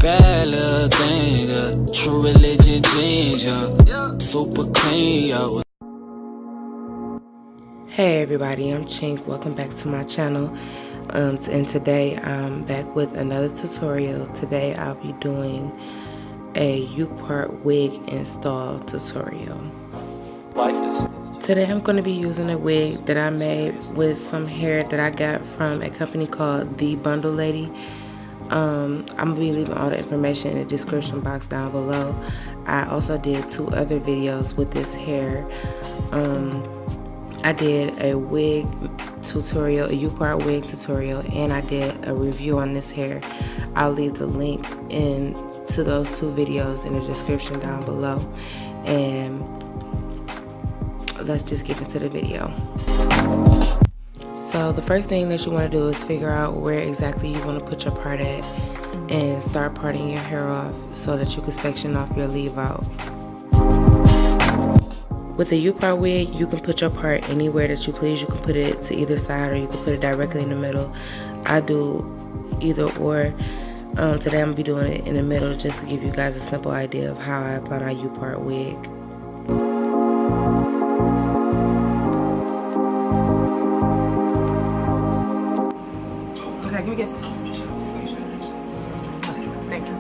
bad little thing, true religion ginger, super clean, yo. Hey everybody, I'm Chink. Welcome back to my channel. And today I'm back with another tutorial. Today I'll be doing a U-part wig install tutorial. Today I'm going to be using a wig that I made with some hair that I got from a company called The Bundle Lady. I'm going to be leaving all the information in the description box down below. I also did 2 other videos with this hair. I did a wig tutorial, a U-part wig tutorial, and I did a review on this hair. I'll leave the link to those 2 videos in the description down below. And let's just get into the video. So the first thing that you want to do is figure out where exactly you want to put your part at and start parting your hair off so that you can section off your leave out. With a U-part wig, you can put your part anywhere that you please. You can put it to either side or you can put it directly in the middle. I do either or. Today I'm going to be doing it in the middle just to give you guys a simple idea of how I apply my U-part wig. Okay, give me this. Thank you.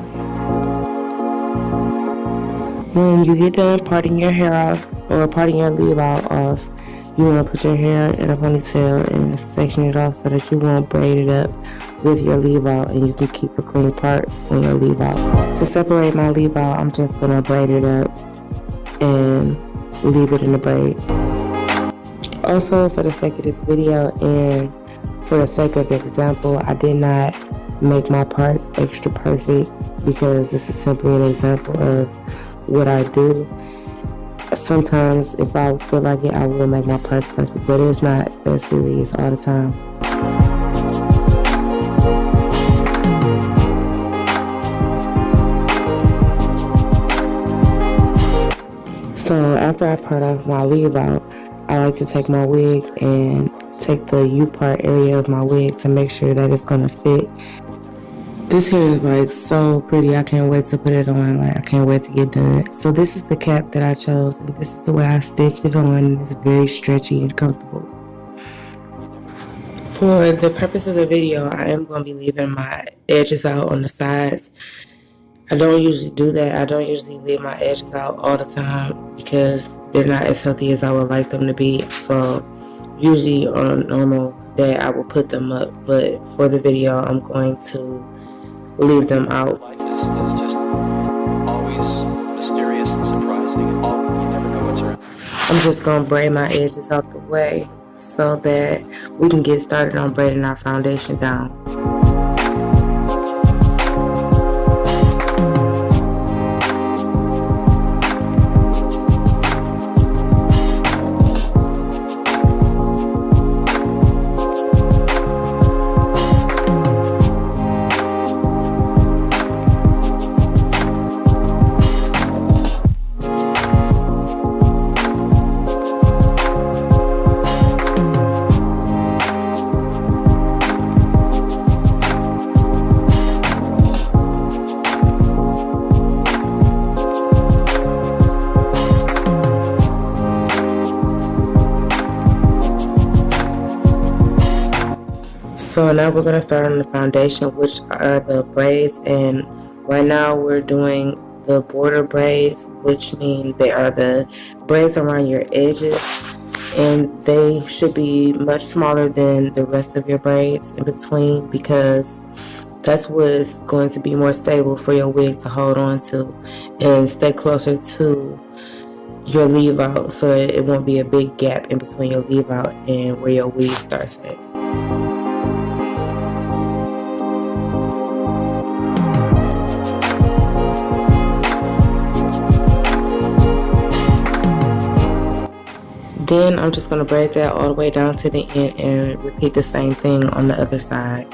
When you get done parting your hair off or parting your leave out off, you want to put your hair in a ponytail and section it off so that you won't braid it up with your leave out and you can keep a clean part on your leave out. To separate my leave out, I'm just going to braid it up and leave it in the braid. Also, for the sake of this video and for the sake of example, I did not make my parts extra perfect because this is simply an example of what I do. Sometimes if I feel like it, I will make my parts perfect, but it's not that serious all the time. So after I part off my leave out, I like to take my wig and take the U-part area of my wig to make sure that it's gonna fit. This hair is like so pretty. I can't wait to put it on. Like I can't wait to get done. So this is the cap that I chose, and this is the way I stitched it on. It's very stretchy and comfortable. For the purpose of the video, I am going to be leaving my edges out on the sides. I don't usually do that. I don't usually leave my edges out all the time because they're not as healthy as I would like them to be. So usually on a normal day, I will put them up. But for the video, I'm going to leave them out. Life is just always mysterious and surprising. You never know what's around. I'm just going to braid my edges out the way so that we can get started on braiding our foundation down. So now we're going to start on the foundation, which are the braids, and right now we're doing the border braids, which mean they are the braids around your edges, and they should be much smaller than the rest of your braids in between because that's what's going to be more stable for your wig to hold on to and stay closer to your leave out so that it won't be a big gap in between your leave out and where your wig starts at. Then I'm just going to braid that all the way down to the end and repeat the same thing on the other side.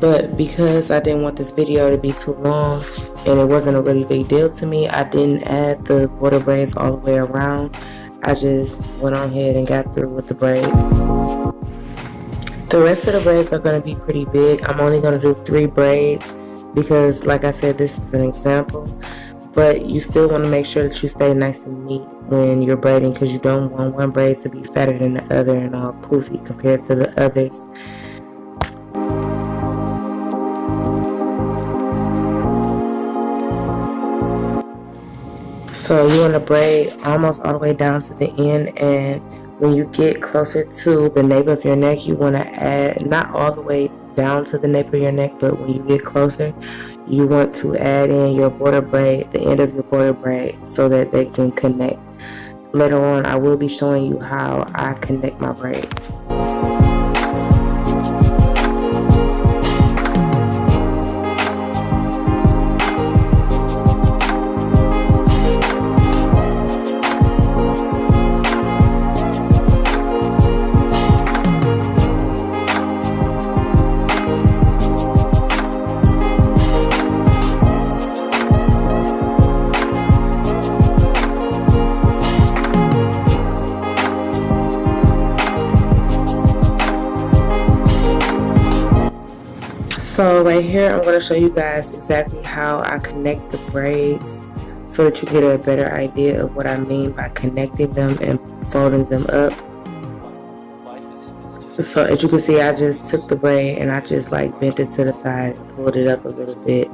But because I didn't want this video to be too long and it wasn't a really big deal to me, I didn't add the border braids all the way around. I just went on ahead and got through with the braid. The rest of the braids are going to be pretty big. I'm only going to do 3 braids because, like I said, this is an example. But you still want to make sure that you stay nice and neat when you're braiding, because you don't want one braid to be fatter than the other and all poofy compared to the others. So you want to braid almost all the way down to the end, and when you get closer to the nape of your neck, you want to add, not all the way down to the nape of your neck, but when you get closer, you want to add in your border braid, the end of your border braid, so that they can connect. Later on, I will be showing you how I connect my braids. So right here, I'm going to show you guys exactly how I connect the braids so that you get a better idea of what I mean by connecting them and folding them up. So as you can see, I just took the braid and I just like bent it to the side and pulled it up a little bit,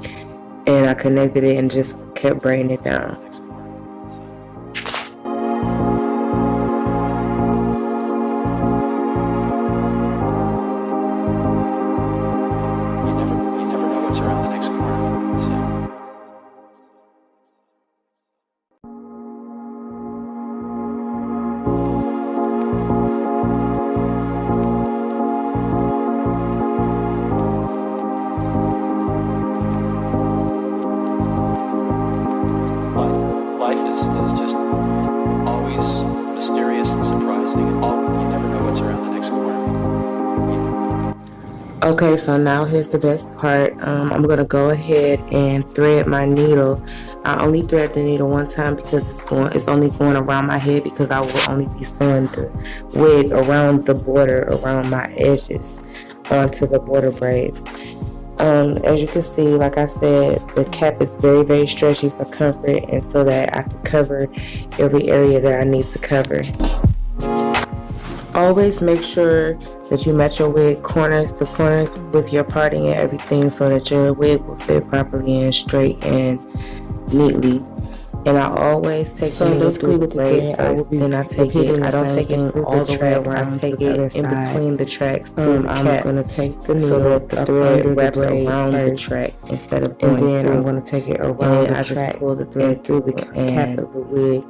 and I connected it and just kept braiding it down. Okay, so now here's the best part. I'm going to go ahead and thread my needle. I only thread the needle one time because it's only going around my head, because I will only be sewing the wig around the border, around my edges onto the border braids. As you can see, like I said, the cap is very, very stretchy for comfort and so that I can cover every area that I need to cover. Always make sure that you match your wig corners to corners with your parting and everything so that your wig will fit properly and straight and neatly. And I always take the needle through the braid first, then I take it. I don't take it through the track. I take it in between the tracks through the cap. I'm going to take the needle so that the thread wraps around the track instead of going through. And then I'm going to take it around the track pull the thread through the cap of the wig.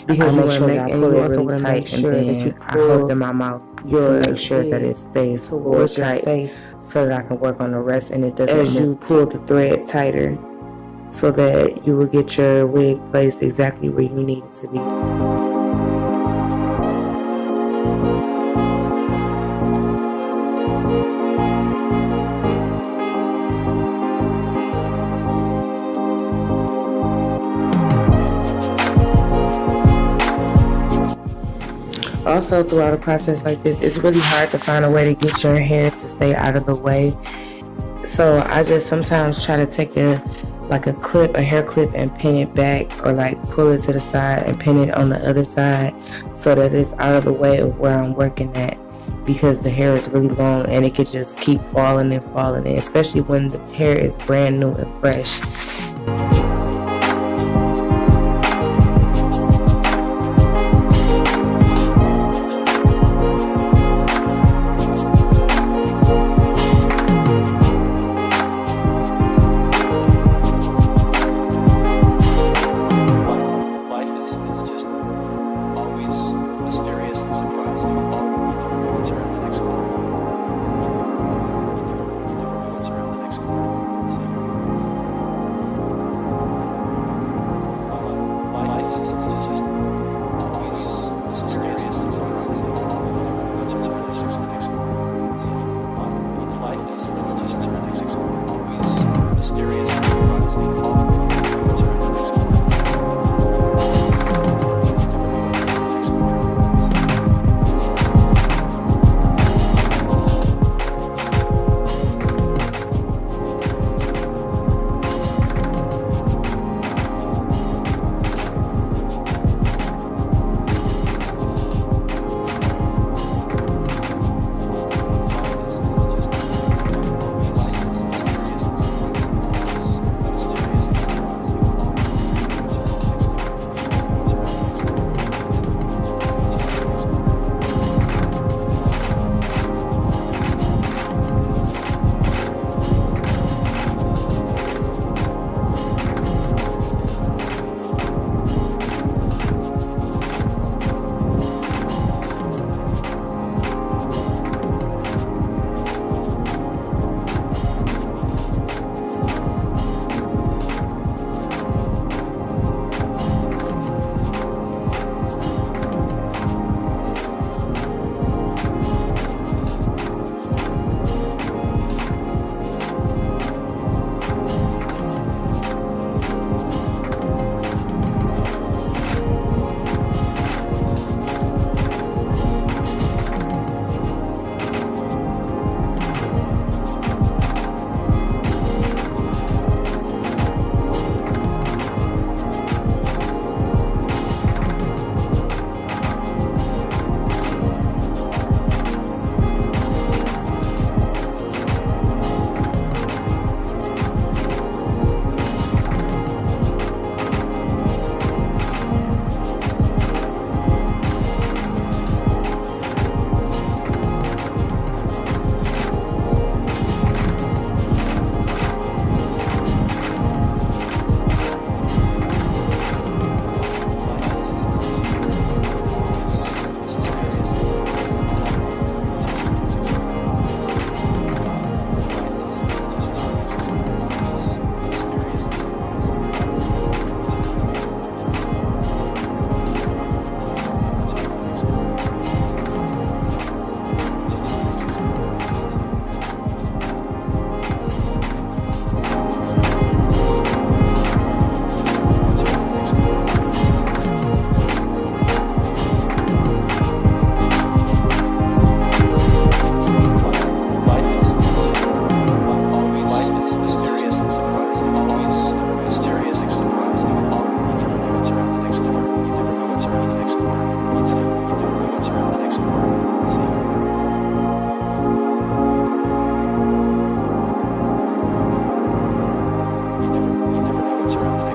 Because you want to make, and you also want to make sure that you pull in my mouth to make sure that it stays towards your face, so that I can work on the rest and it doesn't as you pull the thread tighter, so that you will get your wig placed exactly where you need it to be. Also, throughout a process like this, it's really hard to find a way to get your hair to stay out of the way. So I just sometimes try to take a hair clip and pin it back, or like pull it to the side and pin it on the other side so that it's out of the way of where I'm working at, because the hair is really long and it could just keep falling and falling in, especially when the hair is brand new and fresh.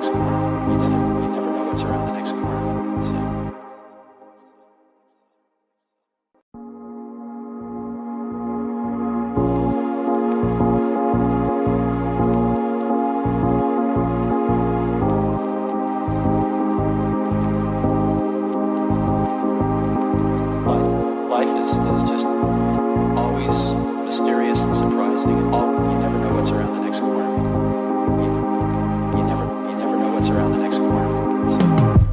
next corner. You never know what's around the next corner. So. Life is just always mysterious and surprising. You never know what's around the next corner. You never know what's around the next corner. So.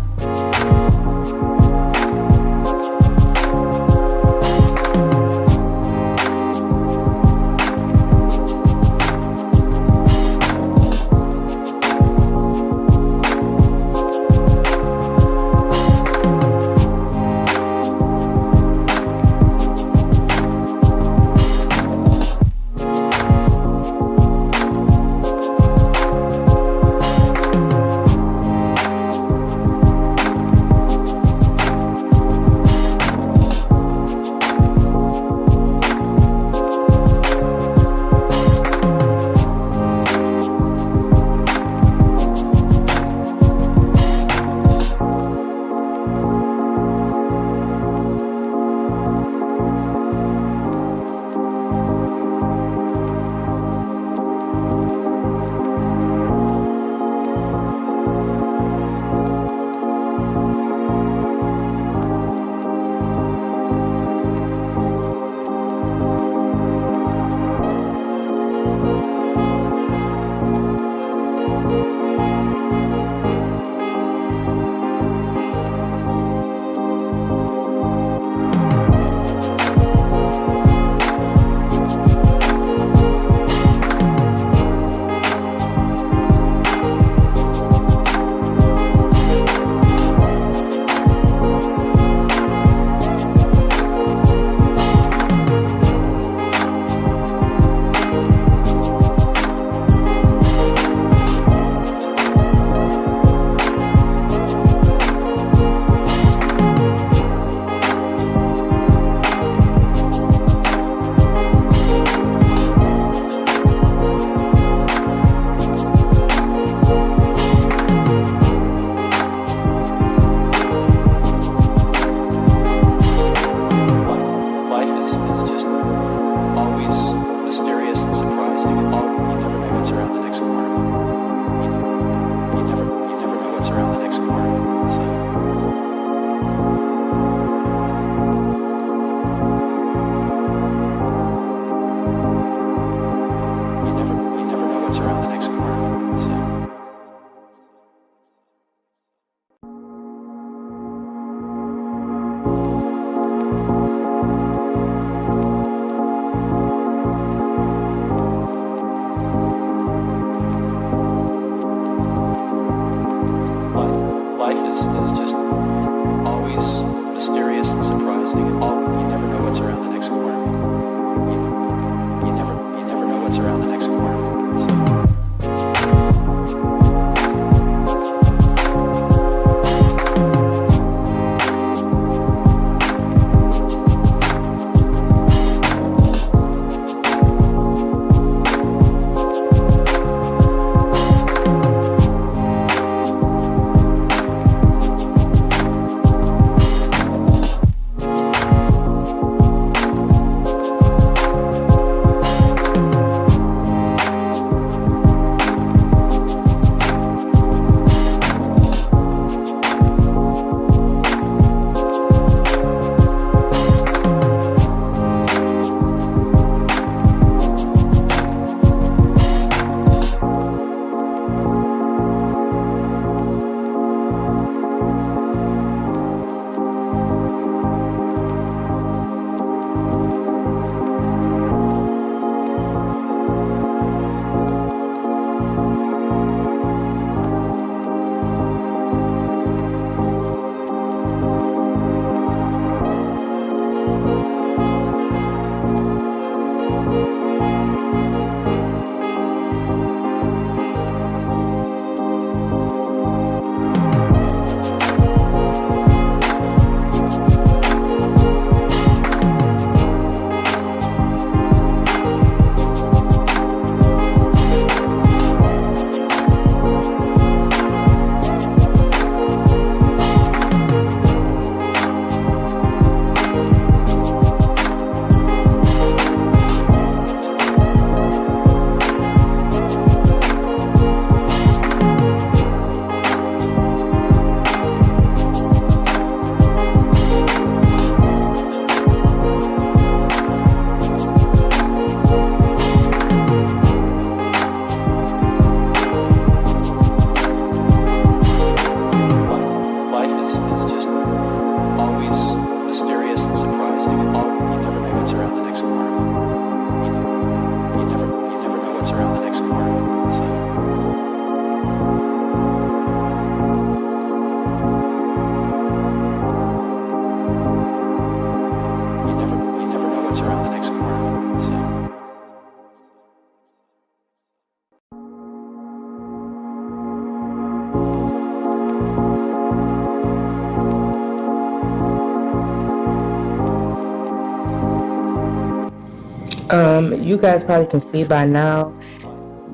You guys probably can see by now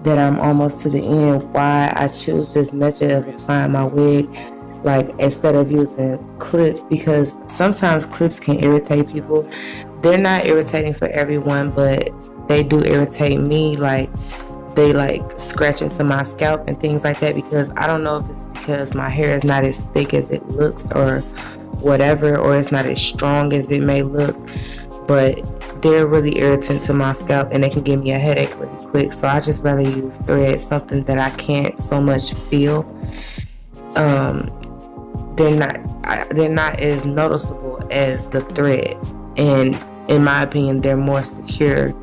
that I'm almost to the end why I choose this method of applying my wig, like instead of using clips, because sometimes clips can irritate people. They're not irritating for everyone, but they do irritate me. Like they like scratch into my scalp and things like that, because I don't know if it's because my hair is not as thick as it looks or whatever, or it's not as strong as it may look, but they're really irritant to my scalp and they can give me a headache really quick. So I just rather use thread, something that I can't so much feel. They're not as noticeable as the thread, and in my opinion they're more secure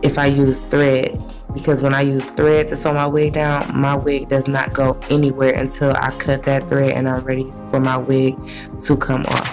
if I use thread, because when I use thread to sew my wig down, my wig does not go anywhere until I cut that thread and I'm ready for my wig to come off.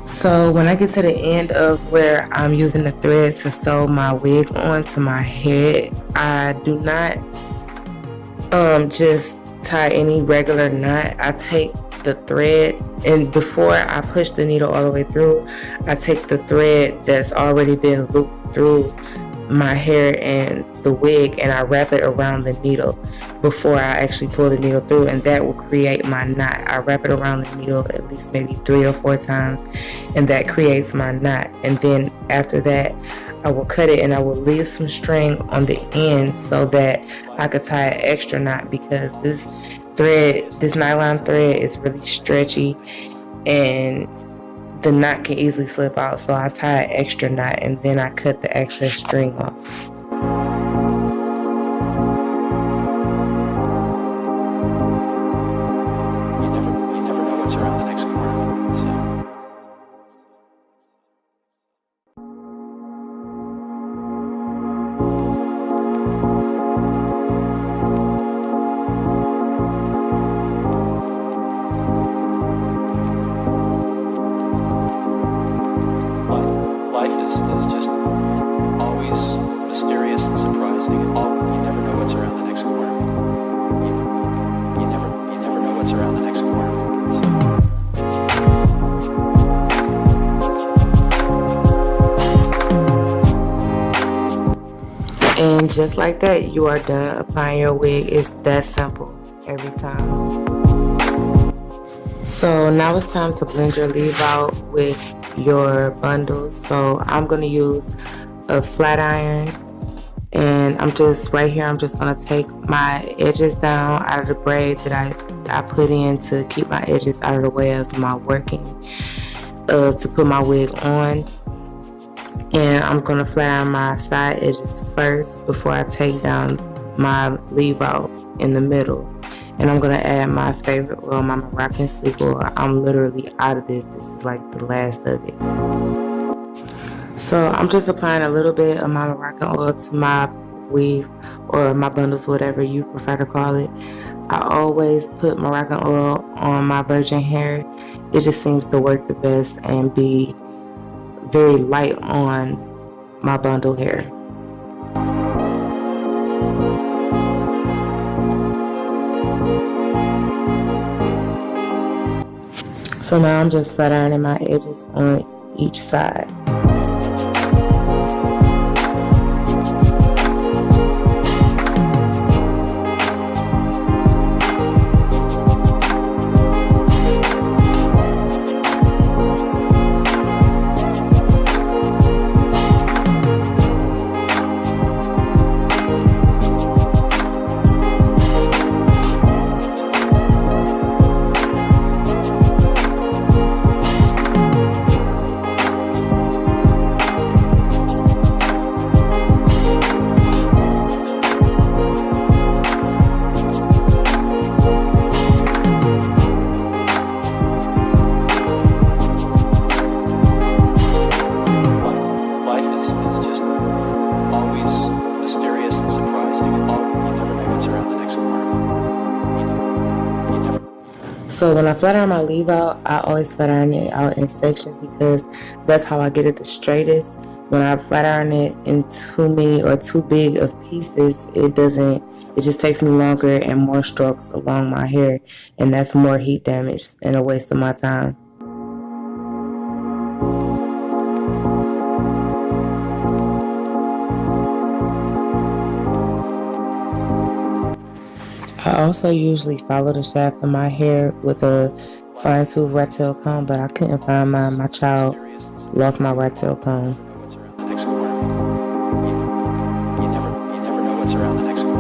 So when I get to the end of where I'm using the thread to sew my wig onto my head, I do not just tie any regular knot. I take the thread, and before I push the needle all the way through, I take the thread that's already been looped through my hair and the wig, and I wrap it around the needle before I actually pull the needle through, and that will create my knot. I wrap it around the needle at least maybe 3 or 4 times, and that creates my knot. And then after that, I will cut it and I will leave some string on the end so that I could tie an extra knot, because this nylon thread is really stretchy and the knot can easily slip out. So I tie an extra knot and then I cut the excess string off. You never know what's around the next corner. So. Life is just always mysterious and surprising. You never know what's around the next corner. You never know what's around the next corner. So. And just like that, you are done applying your wig. It's that simple every time. So now it's time to blend your leave out with your bundles. So I'm going to use a flat iron, and I'm just going to take my edges down out of the braid that I put in to keep my edges out of the way of my working to put my wig on. And I'm going to flat iron my side edges first before I take down my leave out in the middle. And I'm going to add my favorite oil, my Moroccan sleep oil. I'm literally out of this. This is like the last of it. So I'm just applying a little bit of my Moroccan oil to my weave or my bundles, whatever you prefer to call it. I always put Moroccan oil on my virgin hair. It just seems to work the best and be very light on my bundle hair. So now I'm just flat ironing my edges on each side. So when I flat iron my leave out, I always flat iron it out in sections because that's how I get it the straightest. When I flat iron it in too many or too big of pieces, it just takes me longer and more strokes along my hair, and that's more heat damage and a waste of my time. I also usually follow the shaft of my hair with a fine tooth rat tail comb, but I couldn't find mine. My child lost my rat tail comb. What's around the next corner? You never know what's around the next corner.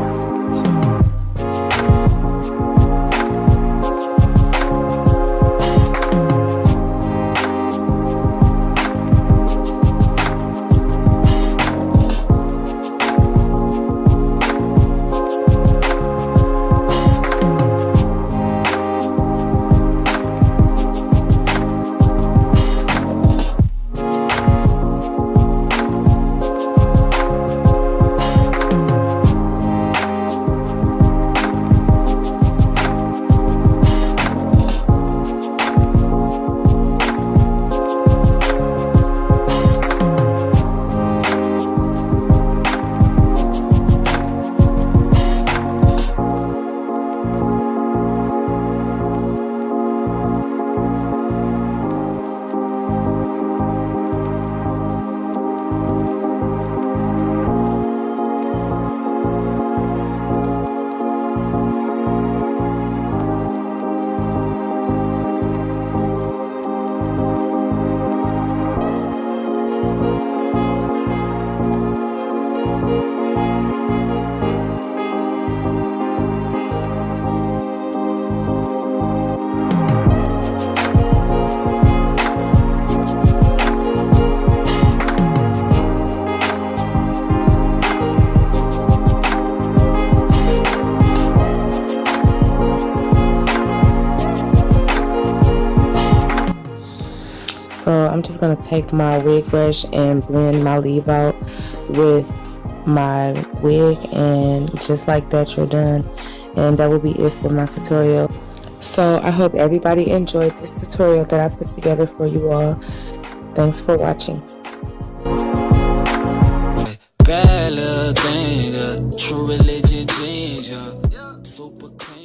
So I'm just going to take my wig brush and blend my leave out with my wig, and just like that you're done. And that will be it for my tutorial. So I hope everybody enjoyed this tutorial that I put together for you all. Thanks for watching. Bad little thing, true religion ginger, super clean.